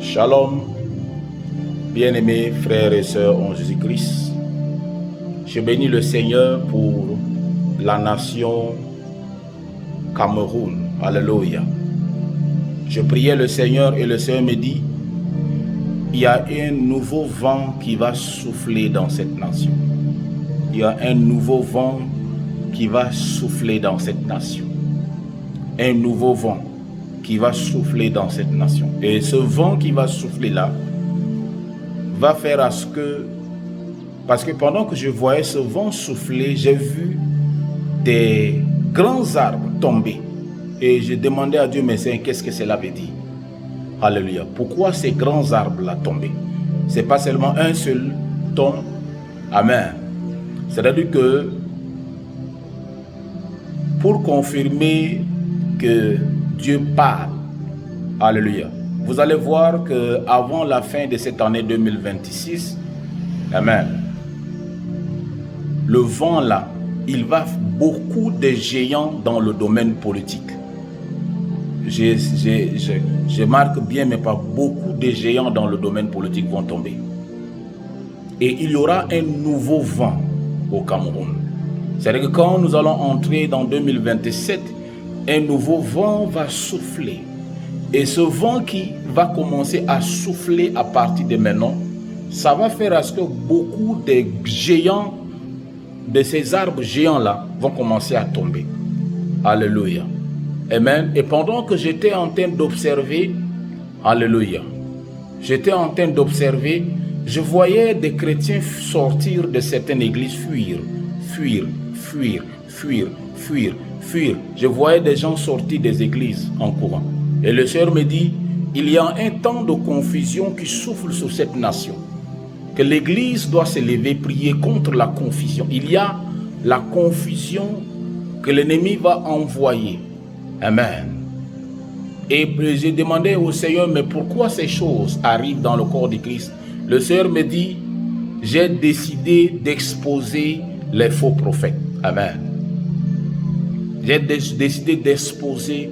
Shalom, bien-aimés frères et sœurs en Jésus-Christ. Je bénis le Seigneur pour la nation Cameroun. Alléluia. Je priais le Seigneur et le Seigneur me dit, il y a un nouveau vent qui va souffler dans cette nation. Il y a un nouveau vent qui va souffler dans cette nation. Un nouveau vent qui va souffler dans cette nation. Et ce vent qui va souffler là va faire à ce que, parce que pendant que je voyais ce vent souffler, j'ai vu des grands arbres tomber. Et je demandais à Dieu, mais qu'est-ce que cela veut dire? Alléluia. Pourquoi ces grands arbres-là tombés? Ce n'est pas seulement un seul tombe. Amen. C'est-à-dire que pour confirmer que Dieu parle, alléluia, vous allez voir qu'avant la fin de cette année 2026, amen, le vent là, il va beaucoup de géants dans le domaine politique. Je marque bien, mais pas beaucoup de géants dans le domaine politique vont tomber. Et il y aura un nouveau vent au Cameroun. C'est-à-dire que quand nous allons entrer dans 2027, un nouveau vent va souffler. Et ce vent qui va commencer à souffler à partir de maintenant, ça va faire à ce que beaucoup de géants, de ces arbres géants-là, vont commencer à tomber. Alléluia. Amen. Et pendant que j'étais en train d'observer, alléluia, j'étais en train d'observer, je voyais des chrétiens sortir de certaines églises, fuir. Je voyais des gens sortir des églises en courant. Et le Seigneur me dit, il y a un temps de confusion qui souffle sur cette nation. Que l'église doit se lever, prier contre la confusion. Il y a la confusion que l'ennemi va envoyer. Amen. Et j'ai demandé au Seigneur, mais pourquoi ces choses arrivent dans le corps de Christ? Le Seigneur me dit, j'ai décidé d'exposer les faux prophètes. Amen. J'ai décidé d'exposer.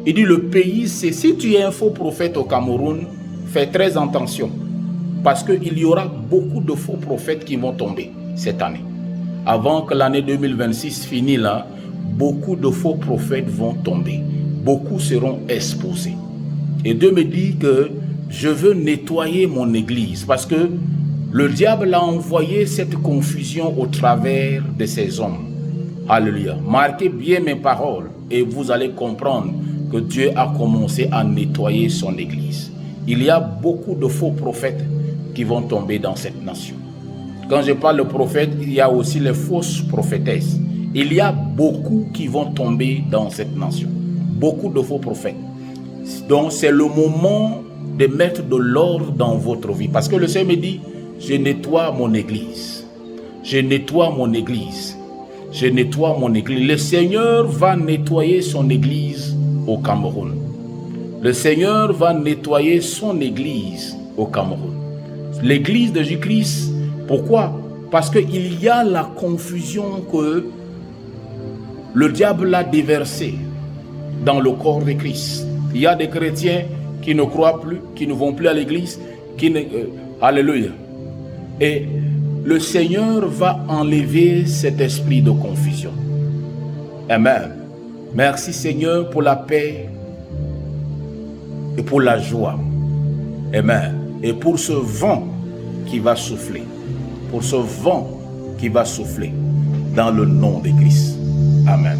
Il dit, le pays, c'est si tu es un faux prophète au Cameroun, fais très attention. Parce qu'il y aura beaucoup de faux prophètes qui vont tomber cette année. Avant que l'année 2026 finisse là, beaucoup de faux prophètes vont tomber. Beaucoup seront exposés. Et Dieu me dit que je veux nettoyer mon église parce que le diable a envoyé cette confusion au travers de ces hommes. Alléluia. Marquez bien mes paroles et vous allez comprendre que Dieu a commencé à nettoyer son église. Il y a beaucoup de faux prophètes qui vont tomber dans cette nation. Quand je parle de prophètes, il y a aussi les fausses prophétesses. Il y a beaucoup qui vont tomber dans cette nation. Beaucoup de faux prophètes. Donc c'est le moment de mettre de l'ordre dans votre vie. Parce que le Seigneur me dit, je nettoie mon église. Je nettoie mon église. Je nettoie mon église. Le Seigneur va nettoyer son église au Cameroun. Le Seigneur va nettoyer son église au Cameroun. L'église de Jésus-Christ, pourquoi? Parce qu'il y a la confusion que le diable a déversée dans le corps de Christ. Il y a des chrétiens qui ne croient plus, qui ne vont plus à l'église, alléluia. Et le Seigneur va enlever cet esprit de confusion. Amen. Merci Seigneur pour la paix et pour la joie. Amen. Et pour ce vent qui va souffler. Pour ce vent qui va souffler. Dans le nom de Christ. Amen.